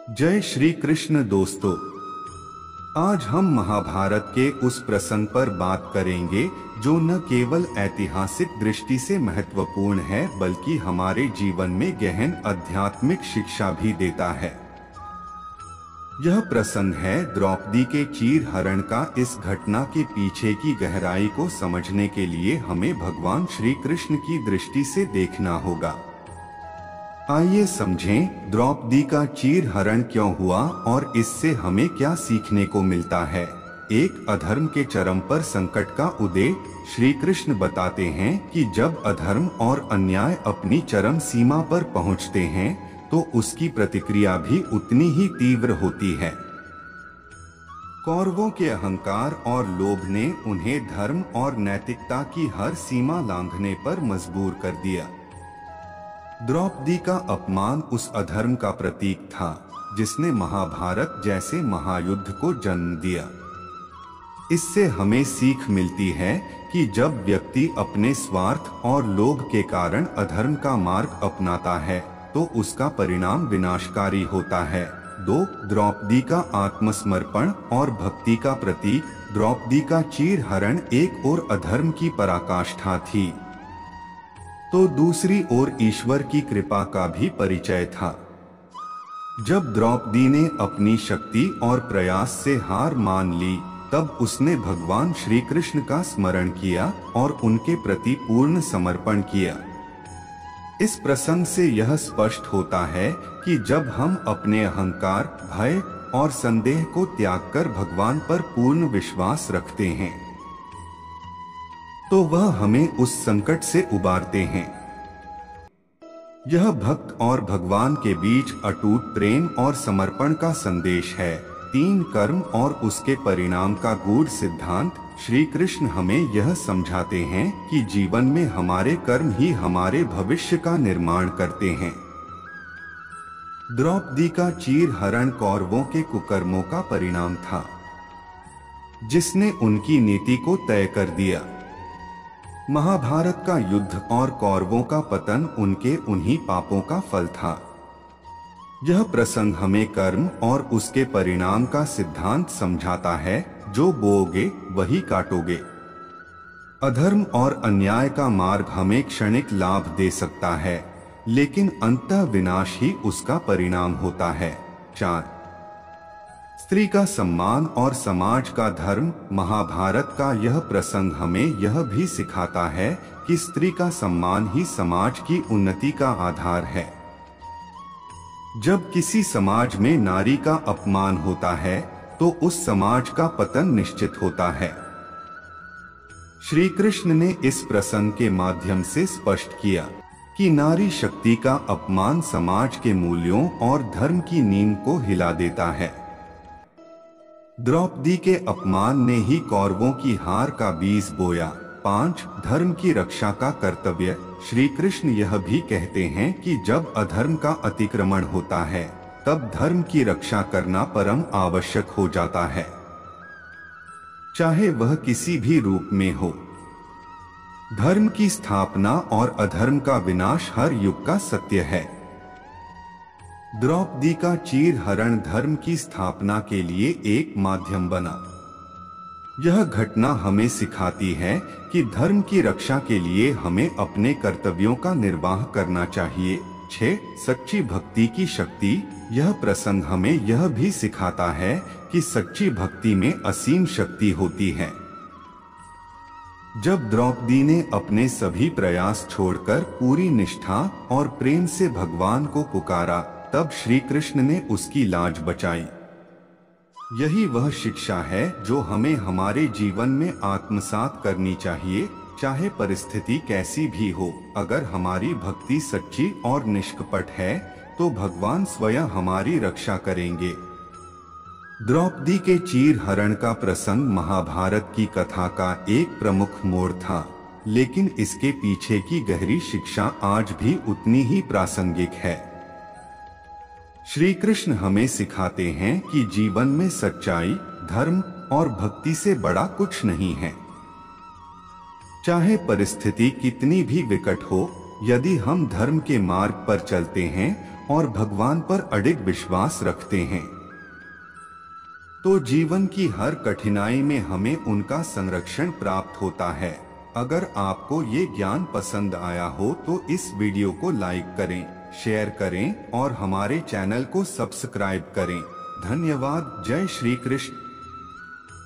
जय श्री कृष्ण दोस्तों, आज हम महाभारत के उस प्रसंग पर बात करेंगे जो न केवल ऐतिहासिक दृष्टि से महत्वपूर्ण है बल्कि हमारे जीवन में गहन आध्यात्मिक शिक्षा भी देता है। यह प्रसंग है द्रौपदी के चीर हरण का। इस घटना के पीछे की गहराई को समझने के लिए हमें भगवान श्री कृष्ण की दृष्टि से देखना होगा। आइए समझें द्रौपदी का चीर हरण क्यों हुआ और इससे हमें क्या सीखने को मिलता है। एक अधर्म के चरम पर संकट का उदय। श्री कृष्ण बताते हैं कि जब अधर्म और अन्याय अपनी चरम सीमा पर पहुंचते हैं तो उसकी प्रतिक्रिया भी उतनी ही तीव्र होती है। कौरवों के अहंकार और लोभ ने उन्हें धर्म और नैतिकता की हर सीमा लांघने पर मजबूर कर दिया। द्रौपदी का अपमान उस अधर्म का प्रतीक था जिसने महाभारत जैसे महायुद्ध को जन्म दिया। इससे हमें सीख मिलती है कि जब व्यक्ति अपने स्वार्थ और लोभ के कारण अधर्म का मार्ग अपनाता है तो उसका परिणाम विनाशकारी होता है। 2. द्रौपदी का आत्मसमर्पण और भक्ति का प्रतीक। द्रौपदी का चीर हरण एक ओर अधर्म की पराकाष्ठा थी तो दूसरी ओर ईश्वर की कृपा का भी परिचय था। जब द्रौपदी ने अपनी शक्ति और प्रयास से हार मान ली तब उसने भगवान श्री कृष्ण का स्मरण किया और उनके प्रति पूर्ण समर्पण किया। इस प्रसंग से यह स्पष्ट होता है कि जब हम अपने अहंकार, भय और संदेह को त्याग कर भगवान पर पूर्ण विश्वास रखते हैं तो वह हमें उस संकट से उबारते हैं। यह भक्त और भगवान के बीच अटूट प्रेम और समर्पण का संदेश है। 3. कर्म और उसके परिणाम का गूढ़ सिद्धांत। श्री कृष्ण हमें यह समझाते हैं कि जीवन में हमारे कर्म ही हमारे भविष्य का निर्माण करते हैं। द्रौपदी का चीर हरण कौरवों के कुकर्मों का परिणाम था जिसने उनकी नीति को तय कर दिया। महाभारत का युद्ध और कौरवों का पतन उनके उन्हीं पापों का फल था। यह प्रसंग हमें कर्म और उसके परिणाम का सिद्धांत समझाता है। जो बोओगे वही काटोगे। अधर्म और अन्याय का मार्ग हमें क्षणिक लाभ दे सकता है लेकिन अंततः विनाश ही उसका परिणाम होता है। 4. स्त्री का सम्मान और समाज का धर्म। महाभारत का यह प्रसंग हमें यह भी सिखाता है कि स्त्री का सम्मान ही समाज की उन्नति का आधार है। जब किसी समाज में नारी का अपमान होता है तो उस समाज का पतन निश्चित होता है। श्री कृष्ण ने इस प्रसंग के माध्यम से स्पष्ट किया कि नारी शक्ति का अपमान समाज के मूल्यों और धर्म की नींव को हिला देता है। द्रौपदी के अपमान ने ही कौरवों की हार का बीज बोया। 5. धर्म की रक्षा का कर्तव्य। श्री कृष्ण यह भी कहते हैं कि जब अधर्म का अतिक्रमण होता है तब धर्म की रक्षा करना परम आवश्यक हो जाता है, चाहे वह किसी भी रूप में हो। धर्म की स्थापना और अधर्म का विनाश हर युग का सत्य है। द्रौपदी का चीर हरण धर्म की स्थापना के लिए एक माध्यम बना। यह घटना हमें सिखाती है कि धर्म की रक्षा के लिए हमें अपने कर्तव्यों का निर्वाह करना चाहिए। 6. सच्ची भक्ति की शक्ति। यह प्रसंग हमें यह भी सिखाता है कि सच्ची भक्ति में असीम शक्ति होती है। जब द्रौपदी ने अपने सभी प्रयास छोड़कर पूरी निष्ठा और प्रेम से भगवान को पुकारा तब श्री कृष्ण ने उसकी लाज बचाई। यही वह शिक्षा है जो हमें हमारे जीवन में आत्मसात करनी चाहिए, चाहे परिस्थिति कैसी भी हो। अगर हमारी भक्ति सच्ची और निष्कपट है तो भगवान स्वयं हमारी रक्षा करेंगे। द्रौपदी के चीर हरण का प्रसंग महाभारत की कथा का एक प्रमुख मोड़ था, लेकिन इसके पीछे की गहरी शिक्षा आज भी उतनी ही प्रासंगिक है। श्री कृष्ण हमें सिखाते हैं कि जीवन में सच्चाई, धर्म और भक्ति से बड़ा कुछ नहीं है। चाहे परिस्थिति कितनी भी विकट हो, यदि हम धर्म के मार्ग पर चलते हैं और भगवान पर अडिग विश्वास रखते हैं तो जीवन की हर कठिनाई में हमें उनका संरक्षण प्राप्त होता है। अगर आपको ये ज्ञान पसंद आया हो तो इस वीडियो को लाइक करें, शेयर करें और हमारे चैनल को सब्सक्राइब करें। धन्यवाद। जय श्री कृष्ण।